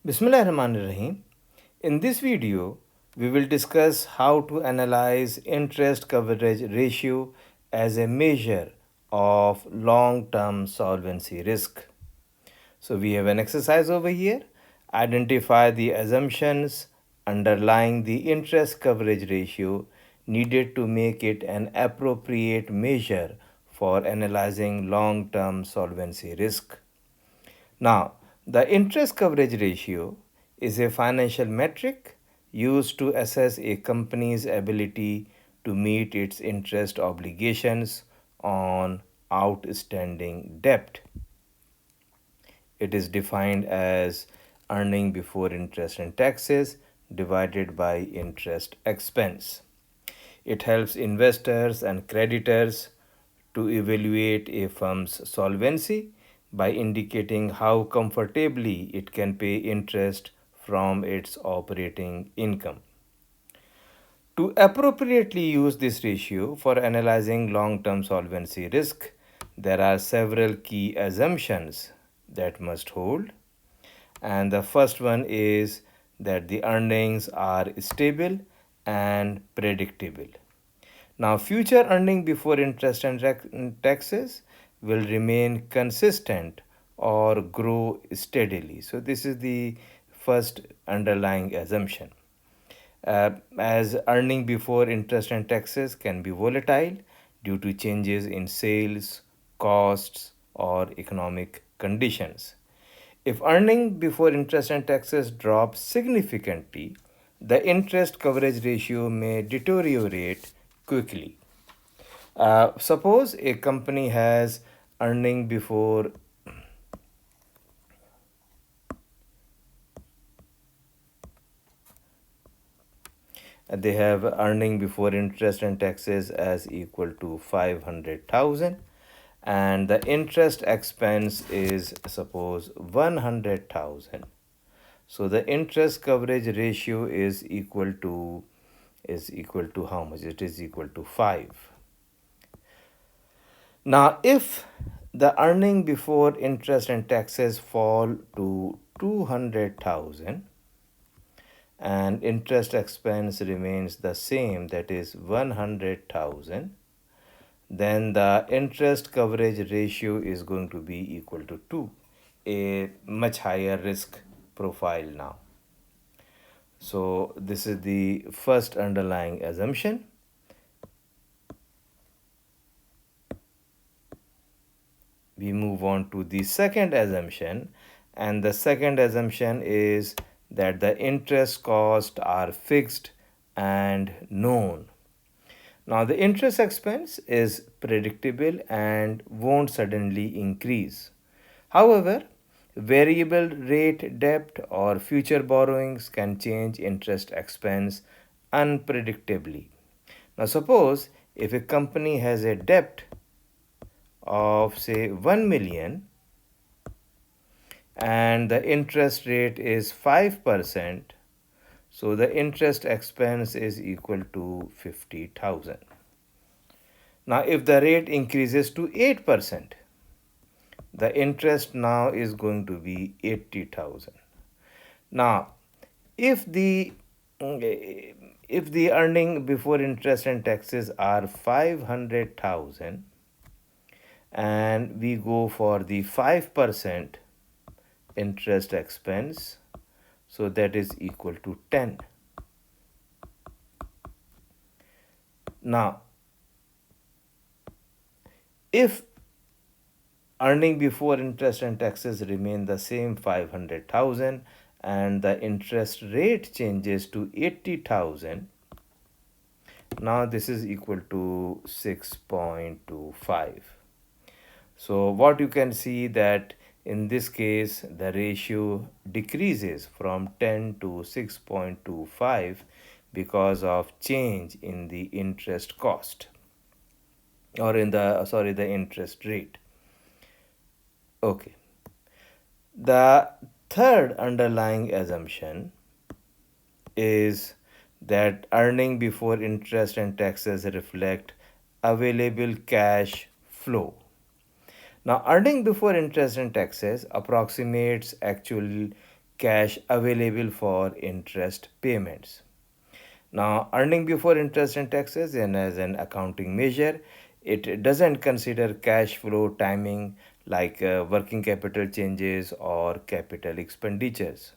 Bismillahirrahmanirrahim. In this video, we will discuss how to analyze interest coverage ratio as a measure of long-term solvency risk. So we have an exercise over here. Identify the assumptions underlying the interest coverage ratio needed to make it an appropriate measure for analyzing long-term solvency risk. Now, the interest coverage ratio is a financial metric used to assess a company's ability to meet its interest obligations on outstanding debt. It is defined as earning before interest and taxes divided by interest expense. It helps investors and creditors to evaluate a firm's solvency by indicating how comfortably it can pay interest from its operating income. To appropriately use this ratio for analyzing long term solvency risk, there are several key assumptions that must hold. And the first one is that the earnings are stable and predictable. Now, future earning before interest and taxes will remain consistent or grow steadily. So, this is the first underlying assumption. As earning before interest and taxes can be volatile due to changes in sales, costs, or economic conditions. If earning before interest and taxes drop significantly, the interest coverage ratio may deteriorate quickly. Suppose a company has earning before they have earning before interest and taxes as equal to 500,000, and the interest expense is suppose 100,000. So the interest coverage ratio is equal to how much? It is equal to 5. Now, if the earning before interest and taxes fall to 200,000 and interest expense remains the same, that is 100,000, then the interest coverage ratio is going to be equal to 2, a much higher risk profile now. So this is the first underlying assumption. We move on to the second assumption, and the second assumption is that the interest costs are fixed and known. Now, the interest expense is predictable and won't suddenly increase. However, variable rate debt or future borrowings can change interest expense unpredictably. Now, suppose if a company has a debt of say 1 million and the interest rate is 5%, so the interest expense is equal to 50,000. Now, if the rate increases to 8%, the interest now is going to be 80,000. Now, if the earning before interest and taxes are 500,000 and we go for the 5% interest expense, so that is equal to 10. Now, if earning before interest and taxes remain the same 500,000 and the interest rate changes to 80,000, now this is equal to 6.25. So what you can see that in this case the ratio decreases from 10 to 6.25 because of change in the interest cost, or in the interest rate. Okay. The third underlying assumption is that earning before interest and taxes reflect available cash flow. Now, earning before interest and taxes approximates actual cash available for interest payments. Now, earning before interest and taxes, and as an accounting measure, it doesn't consider cash flow timing like working capital changes or capital expenditures.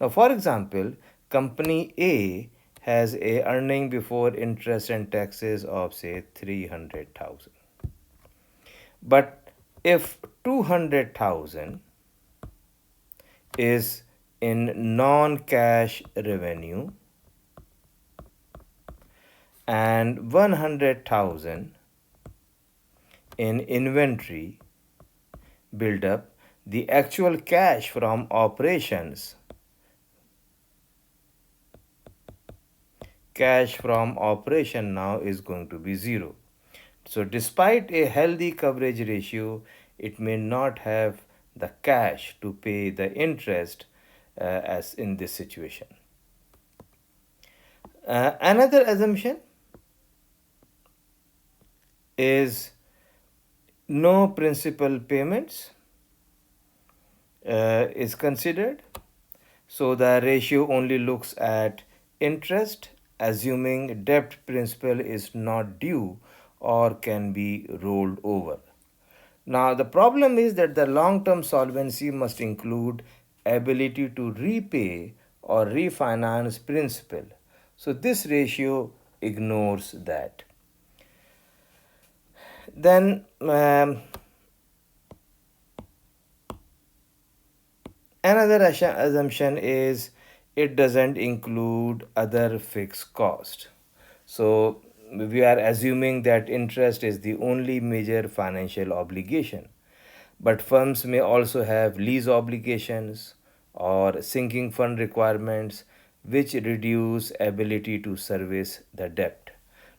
Now, for example, company A has a earning before interest and taxes of say 300,000. But if 200,000 is in non-cash revenue and 100,000 in inventory buildup, the actual cash from operation now is going to be zero. So despite a healthy coverage ratio, it may not have the cash to pay the interest as in this situation. Another assumption is no principal payments is considered. So the ratio only looks at interest, assuming debt principal is not due or can be rolled over. Now, the problem is that the long term solvency must include ability to repay or refinance principal. So, this ratio ignores that. Then, another assumption is it doesn't include other fixed cost. So we are assuming that interest is the only major financial obligation. But firms may also have lease obligations or sinking fund requirements which reduce ability to service the debt.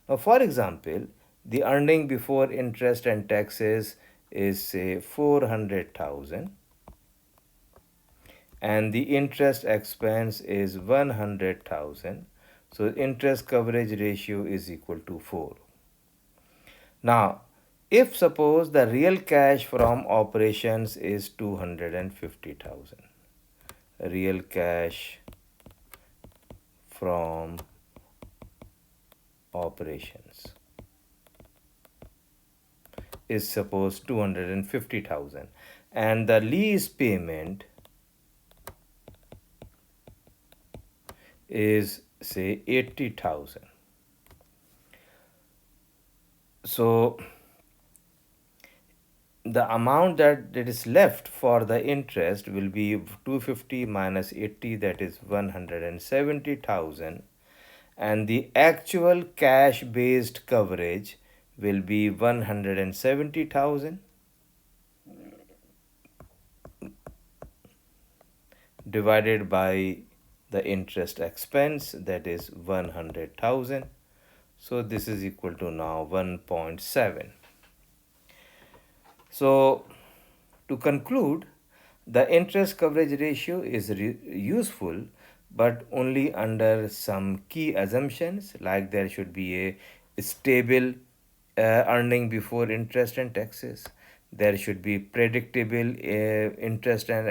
Now, for example, the earning before interest and taxes is say 400,000 and the interest expense is 100,000. So interest coverage ratio is equal to 4. Now, if suppose the real cash from operations is 250,000, real cash from operations is suppose 250,000 and the lease payment is say 80,000. So the amount that is left for the interest will be 250 minus 80, that is 170,000, and the actual cash based coverage will be 170,000 divided by the interest expense, that is 100,000. So this is equal to now 1.7. So to conclude, the interest coverage ratio is useful but only under some key assumptions, like there should be a stable earning before interest and taxes, there should be predictable interest and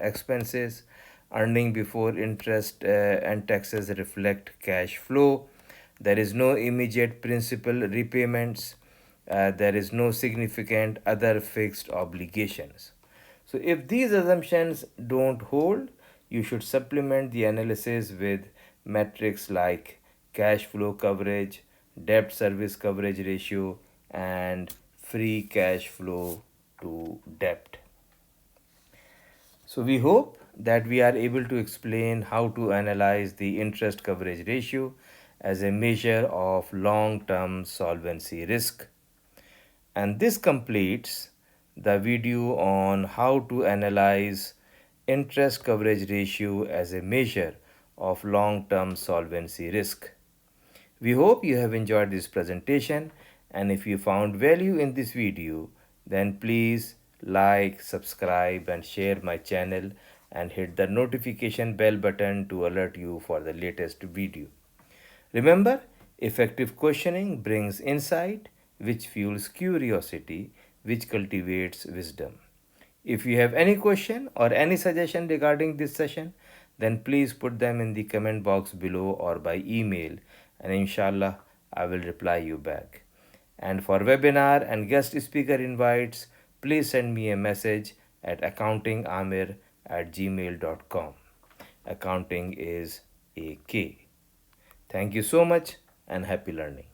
expenses, earning before interest and taxes reflect cash flow, there is no immediate principal repayments, there is no significant other fixed obligations. So if these assumptions don't hold, you should supplement the analysis with metrics like cash flow coverage, debt service coverage ratio, and free cash flow to debt. So we hope that we are able to explain how to analyze the interest coverage ratio as a measure of long-term solvency risk. And this completes the video on how to analyze interest coverage ratio as a measure of long-term solvency risk. We hope you have enjoyed this presentation, and if you found value in this video, then please like, subscribe and share my channel and hit the notification bell button to alert you for the latest video. Remember, effective questioning brings insight, which fuels curiosity, which cultivates wisdom. If you have any question or any suggestion regarding this session, then please put them in the comment box below or by email, and inshallah I will reply you back. And for webinar and guest speaker invites, please send me a message at accountingamir@gmail.com. Accounting is AK. Thank you so much and happy learning.